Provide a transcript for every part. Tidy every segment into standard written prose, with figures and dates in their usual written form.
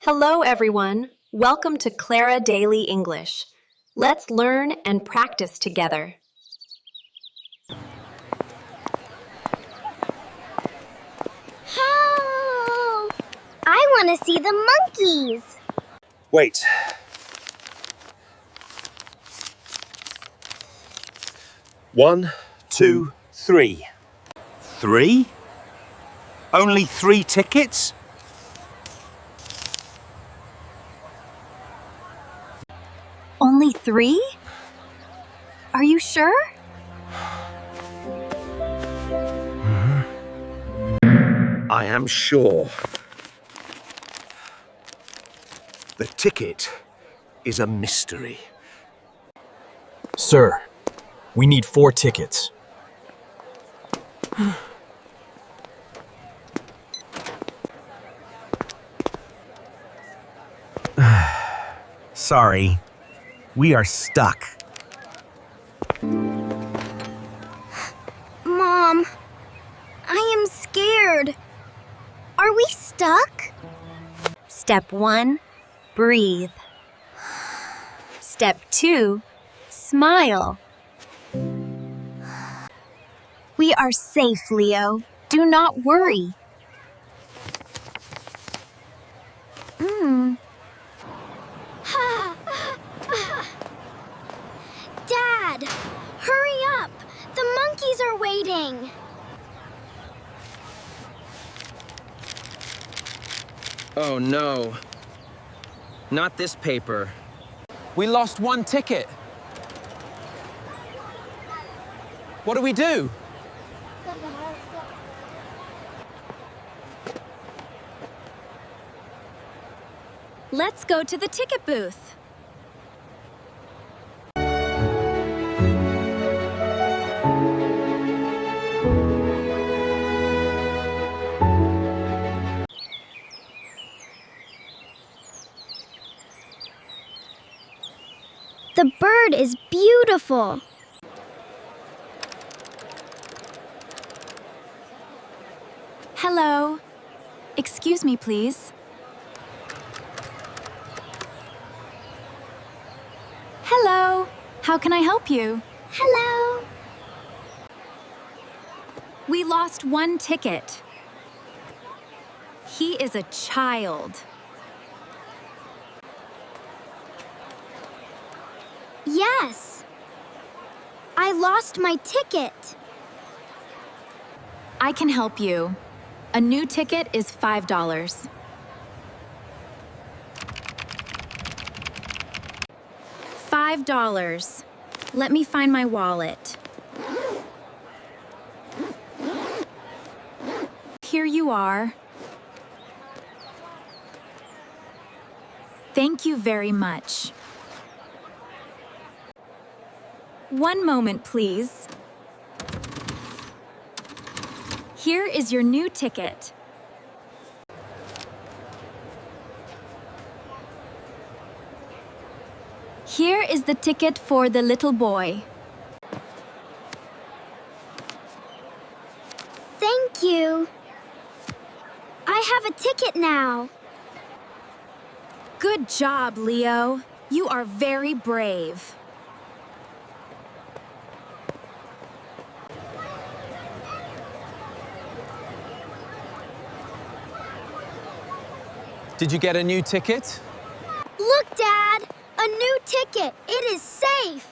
Hello, everyone. Welcome to Clara Daily English. Let's learn and practice together. Oh, I want to see the monkeys. Wait. One, two, three. 3? Only 3 tickets? Only 3? Are you sure? I am sure. The ticket is a mystery. Sir, we need 4 tickets. Sorry, we are stuck. Mom, I am scared. Are we stuck? Step 1, breathe. Step 2, smile. We are safe, Leo. Do not worry. Dad, hurry up. The monkeys are waiting. Oh no. Not this paper. We lost 1 ticket. What do we do? Let's go to the ticket booth. The bird is beautiful. Hello. Excuse me, please. Hello. How can I help you? Hello. We lost 1 ticket. He is a child. Yes. I lost my ticket. I can help you. A new ticket is $5. $5. Let me find my wallet. Here you are. Thank you very much. One moment, please. Here is your new ticket. Here is the ticket for the little boy. Thank you. I have a ticket now. Good job, Leo. You are very brave. Did you get a new ticket? Look, Dad. A new ticket. It is safe.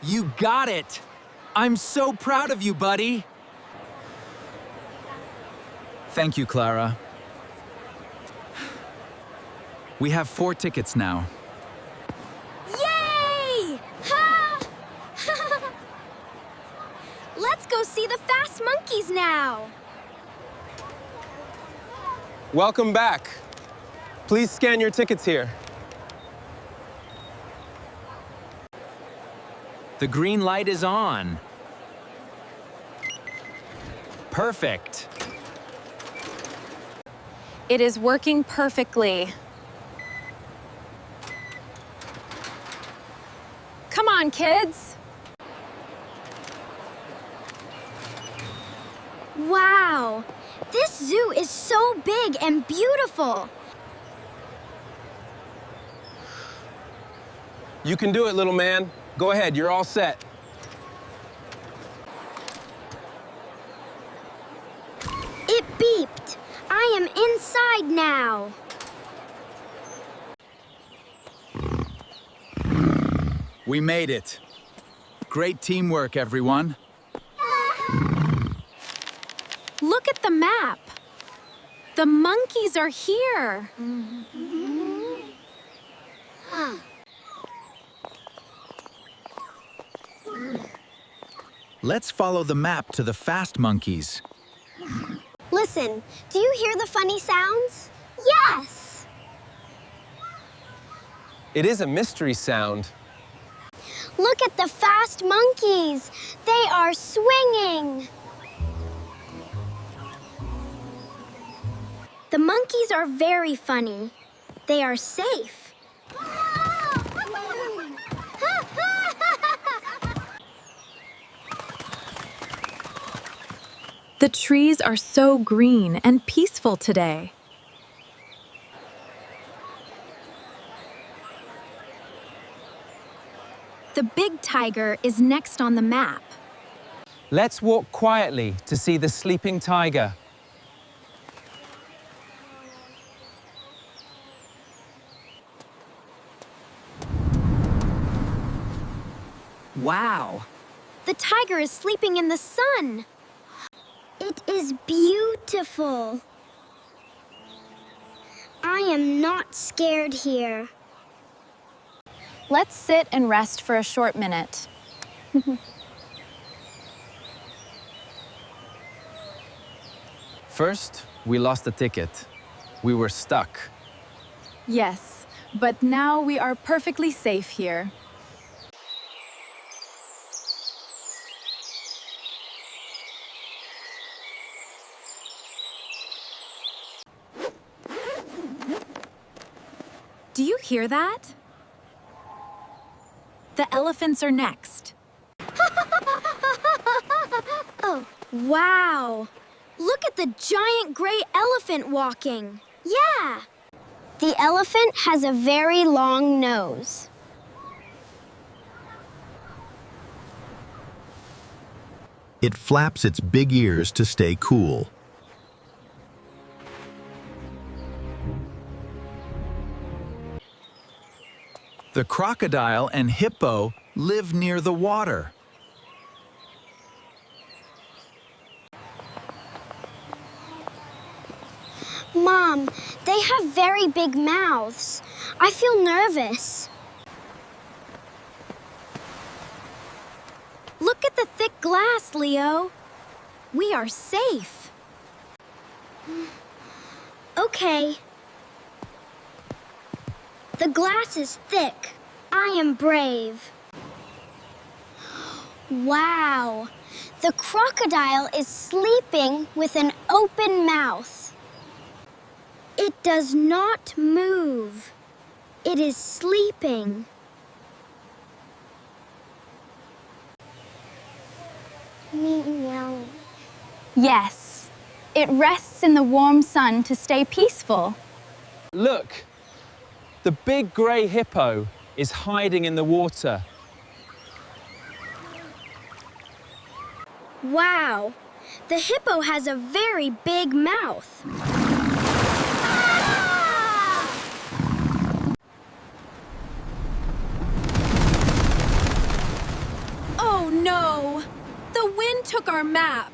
You got it! I'm so proud of you, buddy! Thank you, Clara. We have 4 tickets now. Yay! Ha! Let's go see the fast monkeys now. Welcome back. Please scan your tickets here. The green light is on. Perfect. It is working perfectly. Come on, kids. Wow! This zoo is so big and beautiful. You can do it, little man. Go ahead, you're all set. It beeped. I am inside now. We made it. Great teamwork, everyone. Look at the map. The monkeys are here. Let's follow the map to the fast monkeys. Listen, do you hear the funny sounds? Yes! It is a mystery sound. Look at the fast monkeys. They are swinging. The monkeys are very funny. They are safe. The trees are so green and peaceful today. The big tiger is next on the map. Let's walk quietly to see the sleeping tiger. Wow! The tiger is sleeping in the sun. It is beautiful. I am not scared here. Let's sit and rest for a short minute. First, we lost a ticket. We were stuck. Yes, but now we are perfectly safe here. Do you hear that? The elephants are next. Oh, wow. Look at the giant gray elephant walking. Yeah. The elephant has a very long nose. It flaps its big ears to stay cool. The crocodile and hippo live near the water. Mom, they have very big mouths. I feel nervous. Look at the thick glass, Leo. We are safe. Okay. The glass is thick. I am brave. Wow. The crocodile is sleeping with an open mouth. It does not move. It is sleeping. Yes, it rests in the warm sun to stay peaceful. Look, the big gray hippo is hiding in the water. Wow. The hippo has a very big mouth. Oh no! The wind took our map.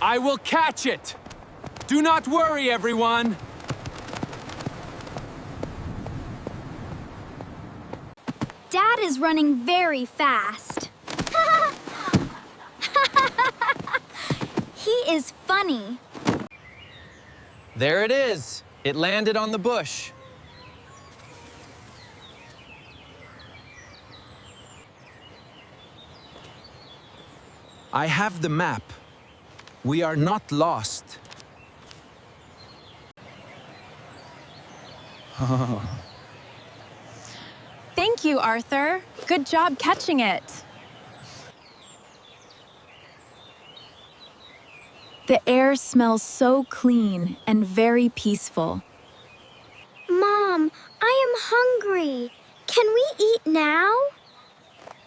I will catch it! Do not worry, everyone! Dad is running very fast. He is funny. There it is. It landed on the bush. I have the map. We are not lost. Thank you, Arthur. Good job catching it. The air smells so clean and very peaceful. Mom, I am hungry. Can we eat now?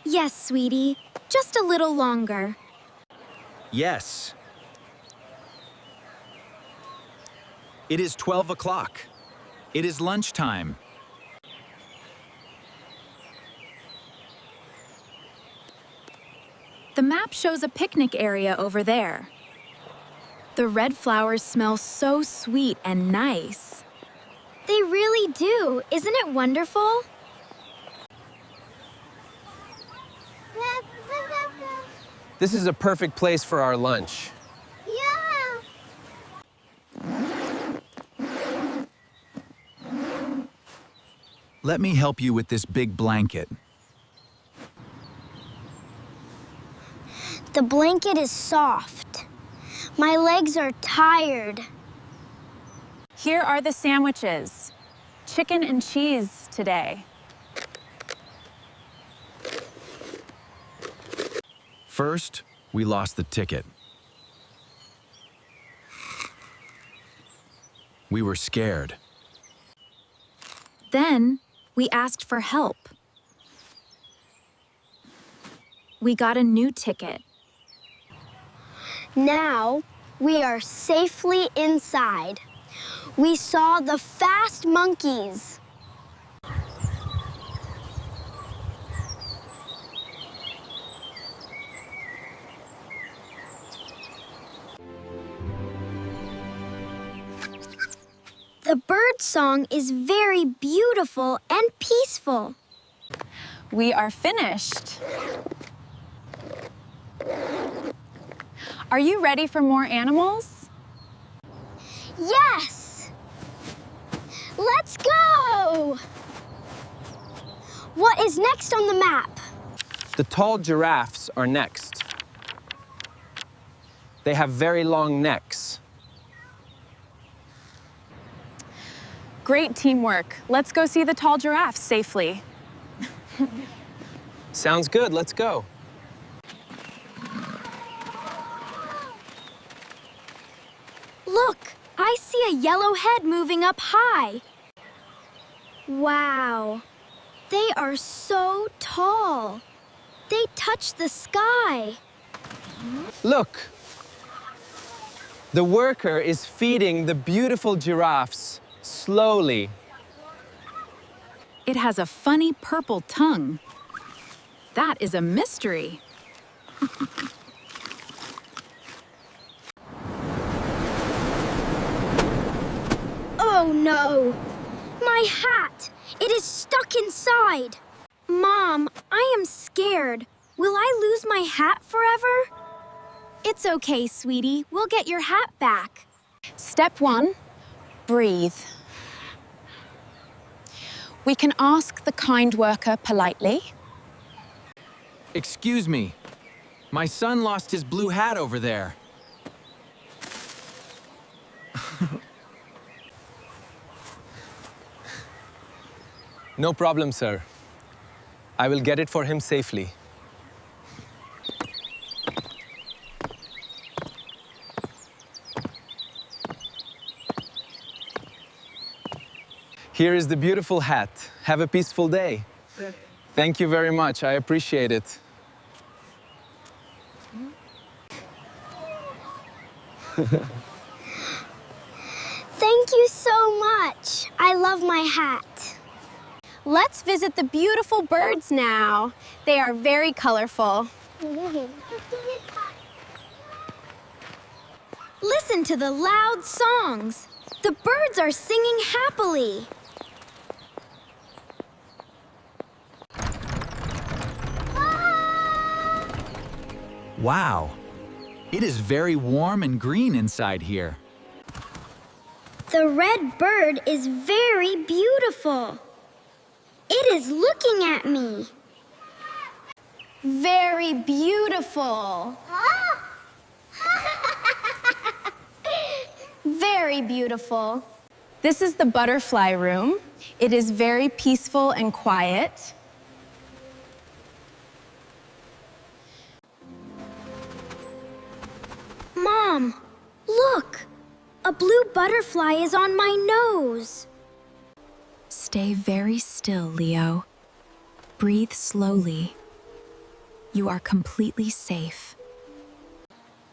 Yes, sweetie. Just a little longer. Yes. It is 12 o'clock. It is lunchtime. The map shows a picnic area over there. The red flowers smell so sweet and nice. They really do. Isn't it wonderful? This is a perfect place for our lunch. Yeah. Let me help you with this big blanket. The blanket is soft. My legs are tired. Here are the sandwiches. Chicken and cheese today. First, we lost the ticket. We were scared. Then, we asked for help. We got a new ticket. Now, we are safely inside. We saw the fast monkeys. The bird song is very beautiful and peaceful. We are finished. Are you ready for more animals? Yes! Let's go! What is next on the map? The tall giraffes are next. They have very long necks. Great teamwork. Let's go see the tall giraffes safely. Sounds good, let's go. Look, I see a yellow head moving up high. Wow, they are so tall. They touch the sky. Look! The worker is feeding the beautiful giraffes slowly. It has a funny purple tongue. That is a mystery. Oh no! My hat! It is stuck inside! Mom, I am scared. Will I lose my hat forever? It's okay, sweetie. We'll get your hat back. Step 1, breathe. We can ask the kind worker politely. Excuse me. My son lost his blue hat over there. No problem, sir. I will get it for him safely. Here is the beautiful hat. Have a peaceful day. Thank you very much. I appreciate it. Thank you so much. I love my hat. Let's visit the beautiful birds now. They are very colorful. Listen to the loud songs. The birds are singing happily. Wow. It is very warm and green inside here. The red bird is very beautiful. It is looking at me. Very beautiful. Very beautiful. This is the butterfly room. It is very peaceful and quiet. Mom, look. A blue butterfly is on my nose. Stay very still, Leo. Breathe slowly. You are completely safe.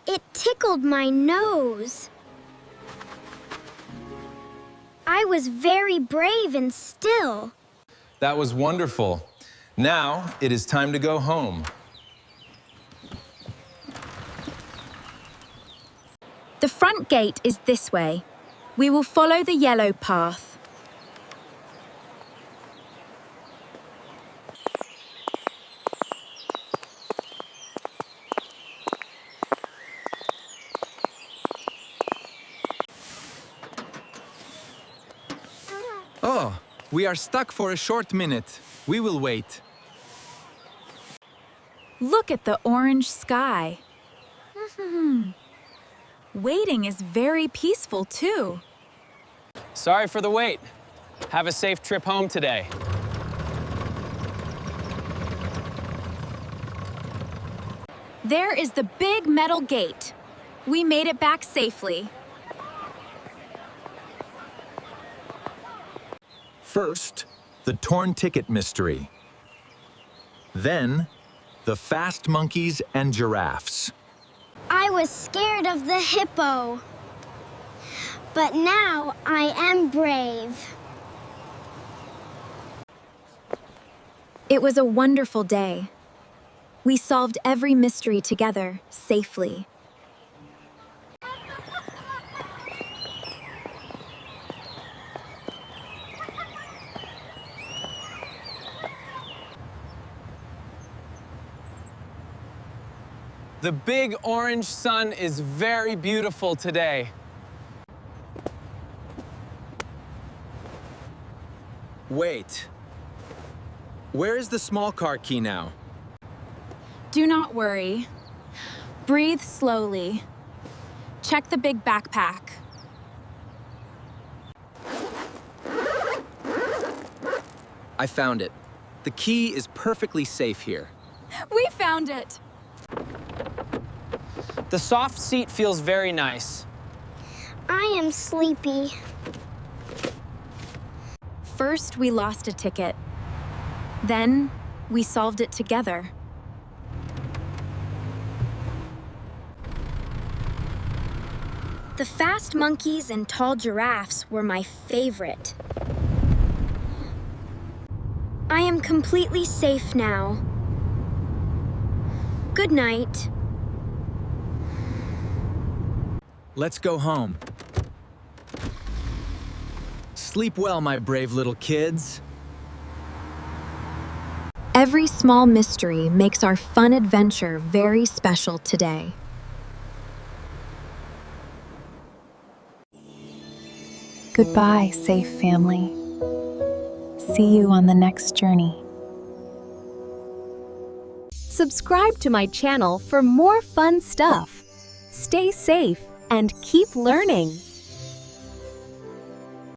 It tickled my nose. I was very brave and still. That was wonderful. Now it is time to go home. The front gate is this way. We will follow the yellow path. Oh, we are stuck for a short minute. We will wait. Look at the orange sky. Waiting is very peaceful too. Sorry for the wait. Have a safe trip home today. There is the big metal gate. We made it back safely. First, the torn ticket mystery. Then, the fast monkeys and giraffes. I was scared of the hippo. But now I am brave. It was a wonderful day. We solved every mystery together, safely. The big orange sun is very beautiful today. Wait. Where is the small car key now? Do not worry. Breathe slowly. Check the big backpack. I found it. The key is perfectly safe here. We found it! The soft seat feels very nice. I am sleepy. First, we lost a ticket. Then, we solved it together. The fast monkeys and tall giraffes were my favorite. I am completely safe now. Good night. Let's go home. Sleep well, my brave little kids. Every small mystery makes our fun adventure very special today. Goodbye, safe family. See you on the next journey. Subscribe to my channel for more fun stuff. Stay safe and keep learning.